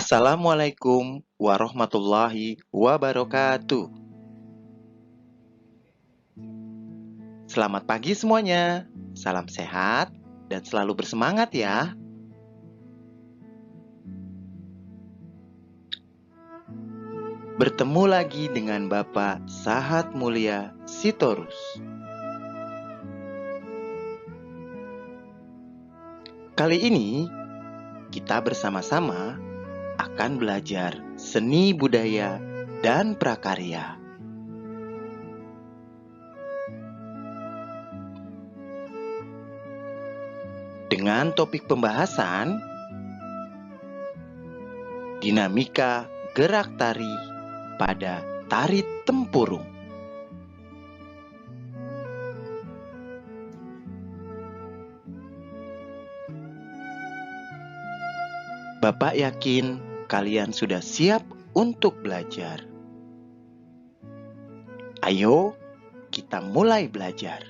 Assalamualaikum warahmatullahi wabarakatuh. Selamat pagi semuanya. Salam sehat dan selalu bersemangat ya. Bertemu lagi dengan Bapak Sahat Mulia Sitorus. Kali ini kita bersama-sama akan belajar seni budaya dan prakarya. Dengan topik pembahasan dinamika gerak tari pada tari tempurung. Bapak yakin kalian sudah siap untuk belajar. Ayo, kita mulai belajar.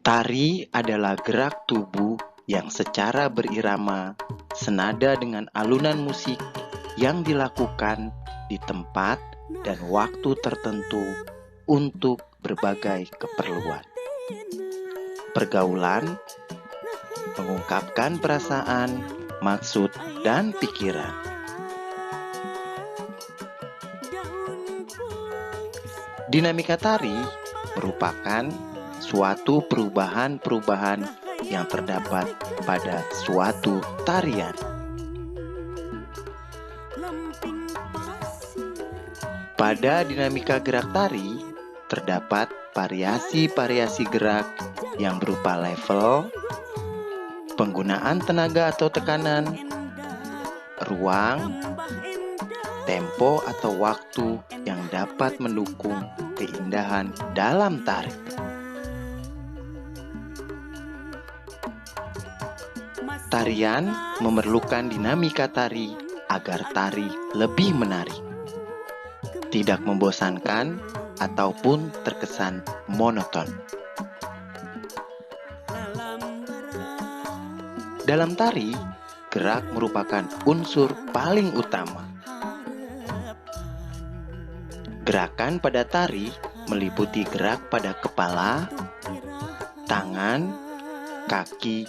Tari adalah gerak tubuh yang secara berirama senada dengan alunan musik yang dilakukan di tempat dan waktu tertentu untuk berbagai keperluan. Pergaulan, mengungkapkan perasaan, maksud, dan pikiran. Dinamika tari merupakan suatu perubahan-perubahan yang terdapat pada suatu tarian. Pada dinamika gerak tari, terdapat variasi-variasi gerak yang berupa level, penggunaan tenaga atau tekanan, ruang, tempo atau waktu yang dapat mendukung keindahan dalam tari. Tarian memerlukan dinamika tari agar tari lebih menarik, tidak membosankan ataupun terkesan monoton. Dalam tari, gerak merupakan unsur paling utama. Gerakan pada tari meliputi gerak pada kepala, tangan, kaki,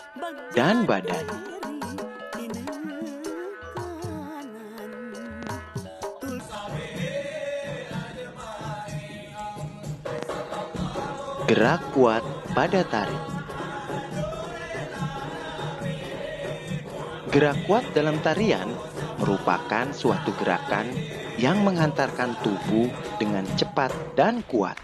dan badan. Gerak kuat pada tari. Gerak kuat dalam tarian merupakan suatu gerakan yang menghantarkan tubuh dengan cepat dan kuat.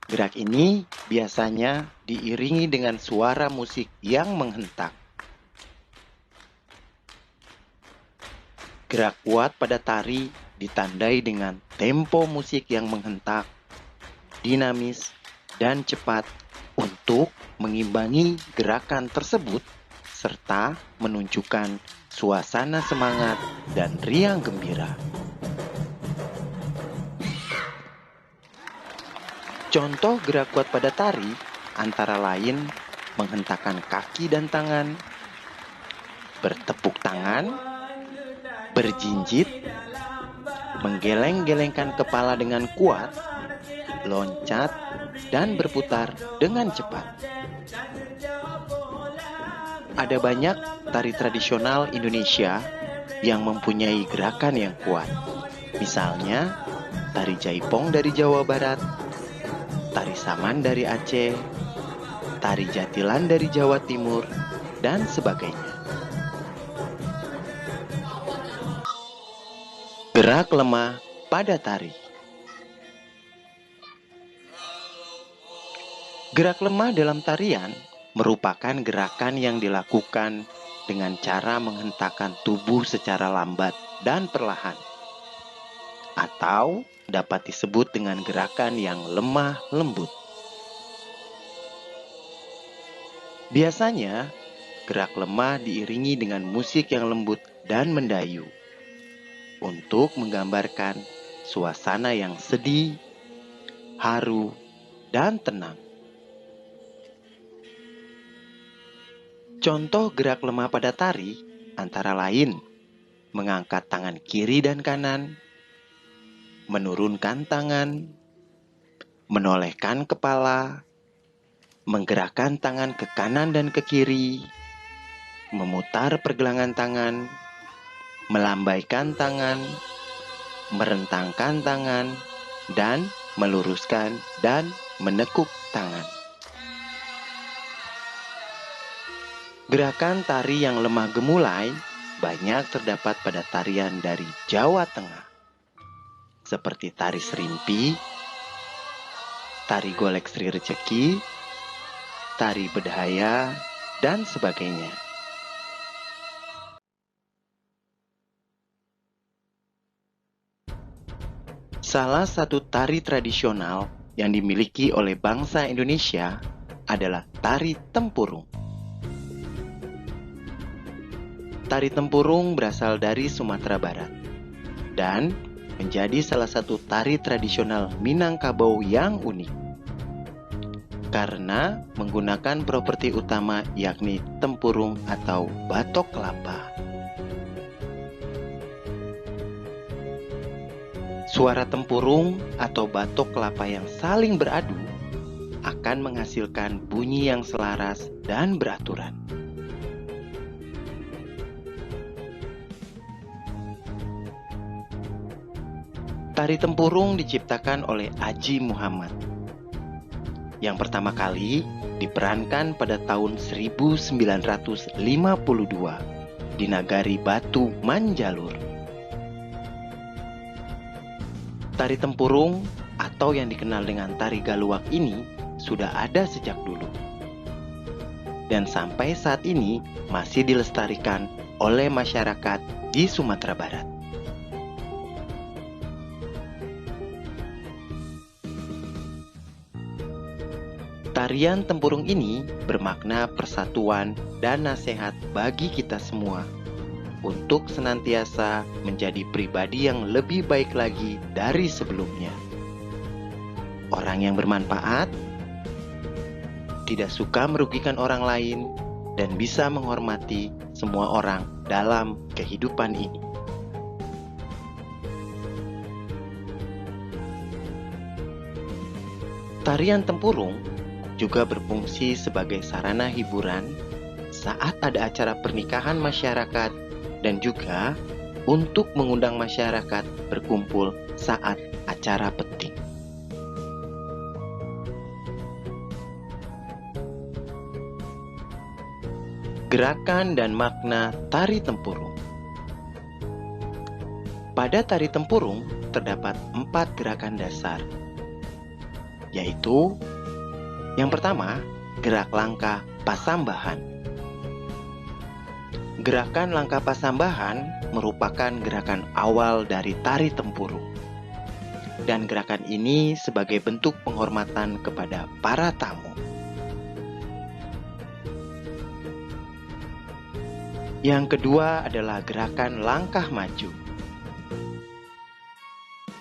Gerak ini biasanya diiringi dengan suara musik yang menghentak. Gerak kuat pada tari ditandai dengan tempo musik yang menghentak, dinamis, dan cepat untuk mengimbangi gerakan tersebut serta menunjukkan suasana semangat dan riang gembira. Contoh gerak kuat pada tari antara lain menghentakkan kaki dan tangan, bertepuk tangan, berjinjit, menggeleng-gelengkan kepala dengan kuat, loncat, dan berputar dengan cepat. Ada banyak tari tradisional Indonesia yang mempunyai gerakan yang kuat. Misalnya, tari jaipong dari Jawa Barat, tari saman dari Aceh, tari jatilan dari Jawa Timur, dan sebagainya. Gerak lemah pada tari. Gerak lemah dalam tarian merupakan gerakan yang dilakukan dengan cara menghentakkan tubuh secara lambat dan perlahan, atau dapat disebut dengan gerakan yang lemah lembut. Biasanya, gerak lemah diiringi dengan musik yang lembut dan mendayu untuk menggambarkan suasana yang sedih, haru, dan tenang. Contoh gerak lemah pada tari antara lain mengangkat tangan kiri dan kanan, menurunkan tangan, menolehkan kepala, menggerakkan tangan ke kanan dan ke kiri, memutar pergelangan tangan, melambaikan tangan, merentangkan tangan, dan meluruskan dan menekuk tangan. Gerakan tari yang lemah gemulai banyak terdapat pada tarian dari Jawa Tengah, seperti tari serimpi, tari golek Sri Receki, tari bedhaya, dan sebagainya. Salah satu tari tradisional yang dimiliki oleh bangsa Indonesia adalah tari tempurung. Tari tempurung berasal dari Sumatera Barat dan menjadi salah satu tari tradisional Minangkabau yang unik karena menggunakan properti utama yakni tempurung atau batok kelapa. Suara tempurung atau batok kelapa yang saling beradu akan menghasilkan bunyi yang selaras dan beraturan. Tari tempurung diciptakan oleh Aji Muhammad. Yang pertama kali diperankan pada tahun 1952 di Nagari Batu Manjalur. Tari tempurung atau yang dikenal dengan tari galuak ini sudah ada sejak dulu. Dan sampai saat ini masih dilestarikan oleh masyarakat di Sumatera Barat. Tarian tempurung ini bermakna persatuan dan nasihat bagi kita semua untuk senantiasa menjadi pribadi yang lebih baik lagi dari sebelumnya. Orang yang bermanfaat, tidak suka merugikan orang lain, dan bisa menghormati semua orang dalam kehidupan ini. Tarian tempurung juga berfungsi sebagai sarana hiburan saat ada acara pernikahan masyarakat dan juga untuk mengundang masyarakat berkumpul saat acara penting. Gerakan dan makna tari tempurung. Pada tari tempurung terdapat 4 gerakan dasar, yaitu yang pertama, gerak langkah pasambahan. Gerakan langkah pasambahan merupakan gerakan awal dari tari tempurung. Dan gerakan ini sebagai bentuk penghormatan kepada para tamu. Yang kedua adalah gerakan langkah maju.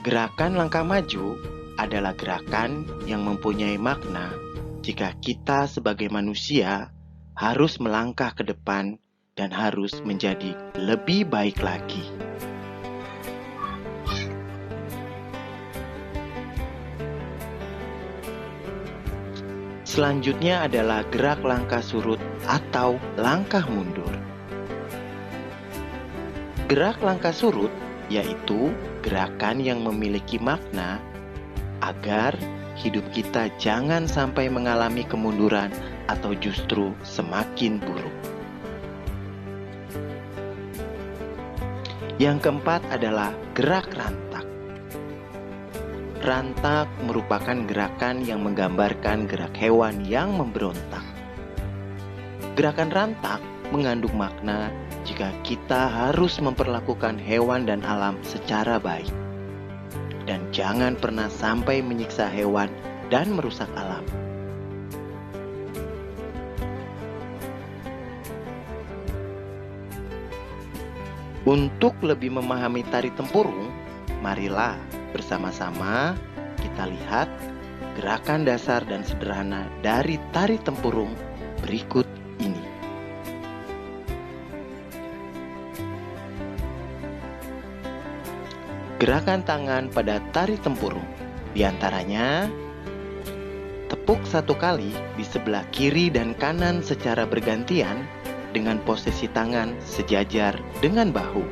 Gerakan langkah maju adalah gerakan yang mempunyai makna jika kita sebagai manusia harus melangkah ke depan dan harus menjadi lebih baik lagi. Selanjutnya adalah gerak langkah surut atau langkah mundur. Gerak langkah surut yaitu gerakan yang memiliki makna agar hidup kita jangan sampai mengalami kemunduran atau justru semakin buruk. Yang keempat adalah gerak rantak. Rantak merupakan gerakan yang menggambarkan gerak hewan yang memberontak. Gerakan rantak mengandung makna jika kita harus memperlakukan hewan dan alam secara baik. Dan jangan pernah sampai menyiksa hewan dan merusak alam. Untuk lebih memahami tari tempurung, marilah bersama-sama kita lihat gerakan dasar dan sederhana dari tari tempurung berikut ini. Gerakan tangan pada tari tempurung, diantaranya tepuk 1 kali di sebelah kiri dan kanan secara bergantian dengan posisi tangan sejajar dengan bahu.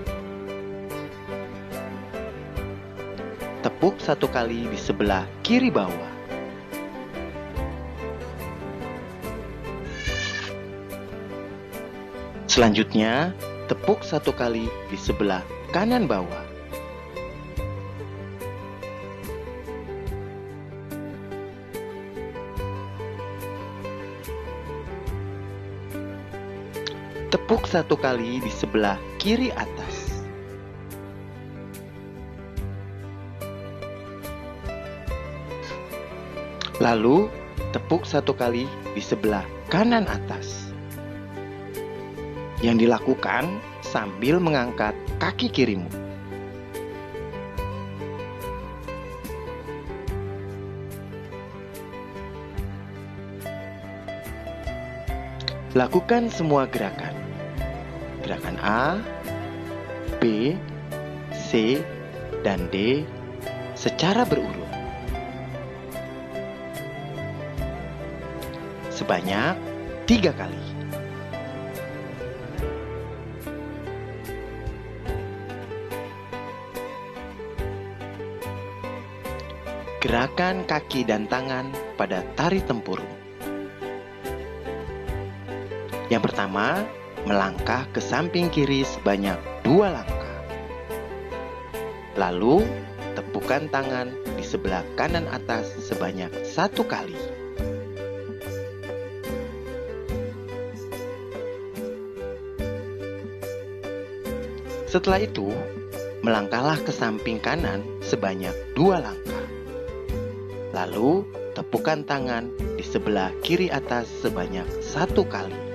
Tepuk 1 kali di sebelah kiri bawah. Selanjutnya, tepuk 1 kali di sebelah kanan bawah. Tepuk 1 kali di sebelah kiri atas. Lalu, tepuk 1 kali di sebelah kanan atas. Yang dilakukan sambil mengangkat kaki kirimu. Lakukan semua gerakan. Gerakan A, B, C, dan D secara berurut. Sebanyak 3 kali. Gerakan kaki dan tangan pada tari tempurung. Yang pertama, melangkah ke samping kiri sebanyak 2 langkah. Lalu, tepukan tangan di sebelah kanan atas sebanyak 1 kali. Setelah itu, melangkahlah ke samping kanan sebanyak 2 langkah. Lalu, tepukan tangan di sebelah kiri atas sebanyak 1 kali.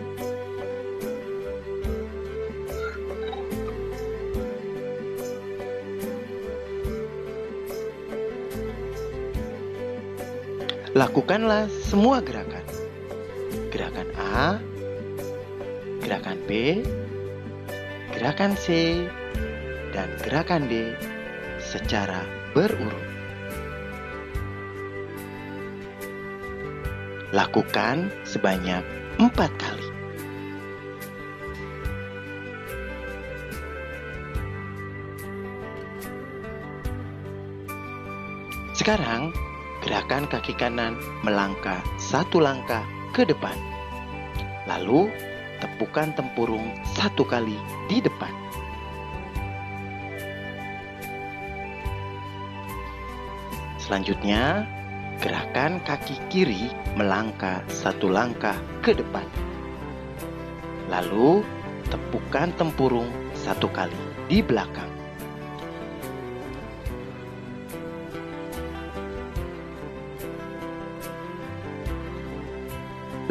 Lakukanlah semua gerakan. Gerakan A, gerakan B, gerakan C, dan gerakan D secara berurut. Lakukan sebanyak 4 kali. Sekarang, gerakan kaki kanan melangkah 1 langkah ke depan. Lalu, tepukan tempurung 1 kali di depan. Selanjutnya, gerakan kaki kiri melangkah 1 langkah ke depan. Lalu, tepukan tempurung 1 kali di belakang.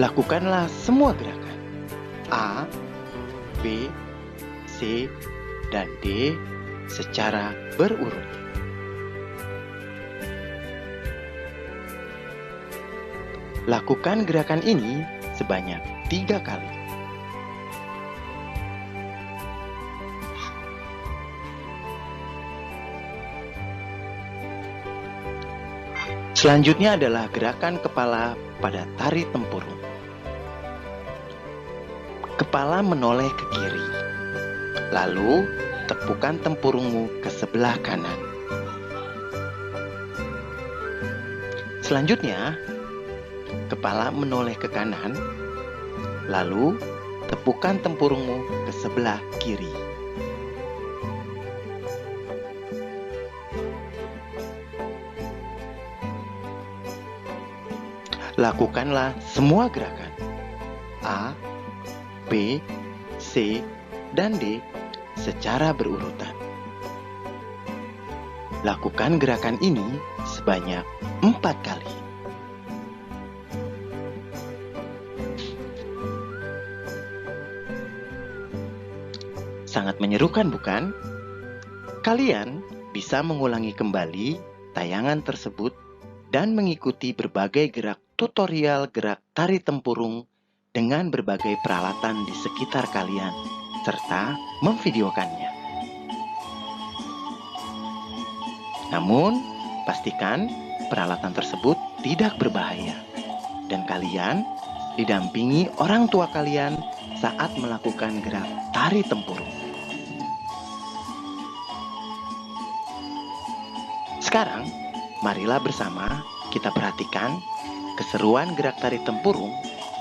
Lakukanlah semua gerakan A, B, C, dan D secara berurut. Lakukan gerakan ini sebanyak 3 kali. Selanjutnya adalah gerakan kepala pada tari tempurung. Kepala menoleh ke kiri. Lalu, tepukan tempurungmu ke sebelah kanan. Selanjutnya, kepala menoleh ke kanan. Lalu, tepukan tempurungmu ke sebelah kiri. Lakukanlah semua gerakan A, B, C, dan D secara berurutan. Lakukan gerakan ini sebanyak 4 kali. Sangat menyerukan, bukan? Kalian bisa mengulangi kembali tayangan tersebut dan mengikuti berbagai gerak tutorial gerak tari tempurung dengan berbagai peralatan di sekitar kalian, serta memvideokannya. Namun, pastikan peralatan tersebut tidak berbahaya, dan kalian didampingi orang tua kalian saat melakukan gerak tari tempurung. Sekarang, marilah bersama kita perhatikan keseruan gerak tari tempurung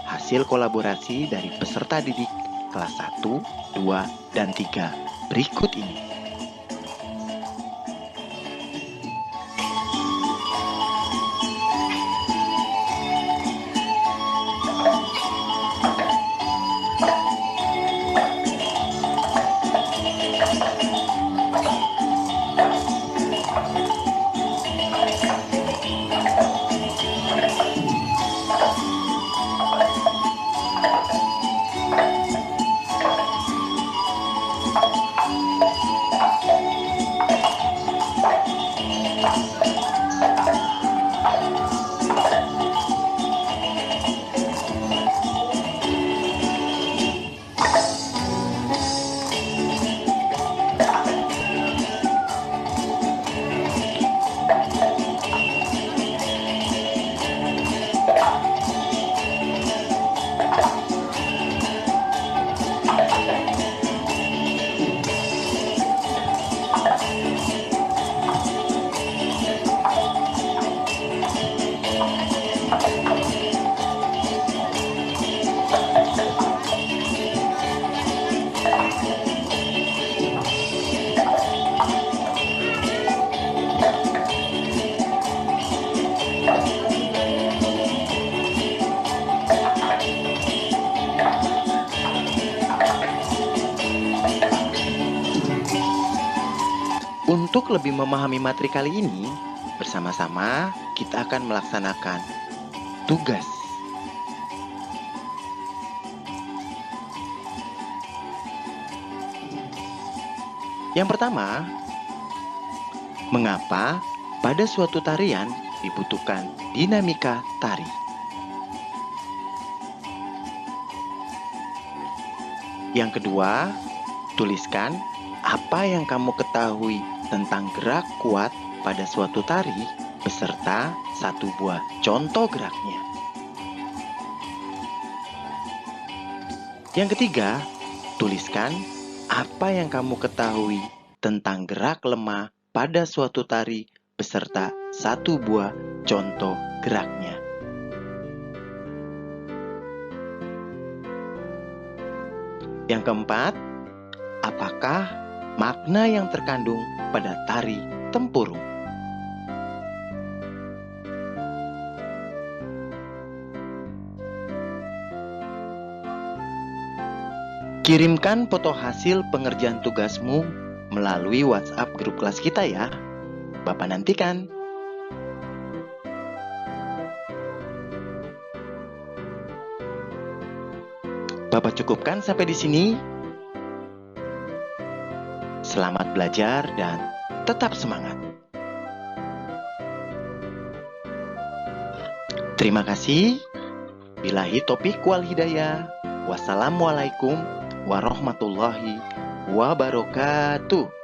hasil kolaborasi dari peserta didik kelas 1, 2, dan 3 berikut ini. Untuk lebih memahami materi kali ini, bersama-sama kita akan melaksanakan tugas. Yang pertama, mengapa pada suatu tarian dibutuhkan dinamika tari? Yang kedua, tuliskan apa yang kamu ketahui tentang gerak kuat pada suatu tari beserta satu buah contoh geraknya. Yang ketiga, tuliskan apa yang kamu ketahui tentang gerak lemah pada suatu tari beserta satu buah contoh geraknya. Yang keempat, apakah makna yang terkandung pada tari tempurung? Kirimkan foto hasil pengerjaan tugasmu melalui WhatsApp grup kelas kita ya. Bapak nantikan. Bapak cukupkan sampai di sini. Selamat belajar dan tetap semangat. Terima kasih. Billahi taufiq wal hidayah. Wassalamualaikum warahmatullahi wabarakatuh.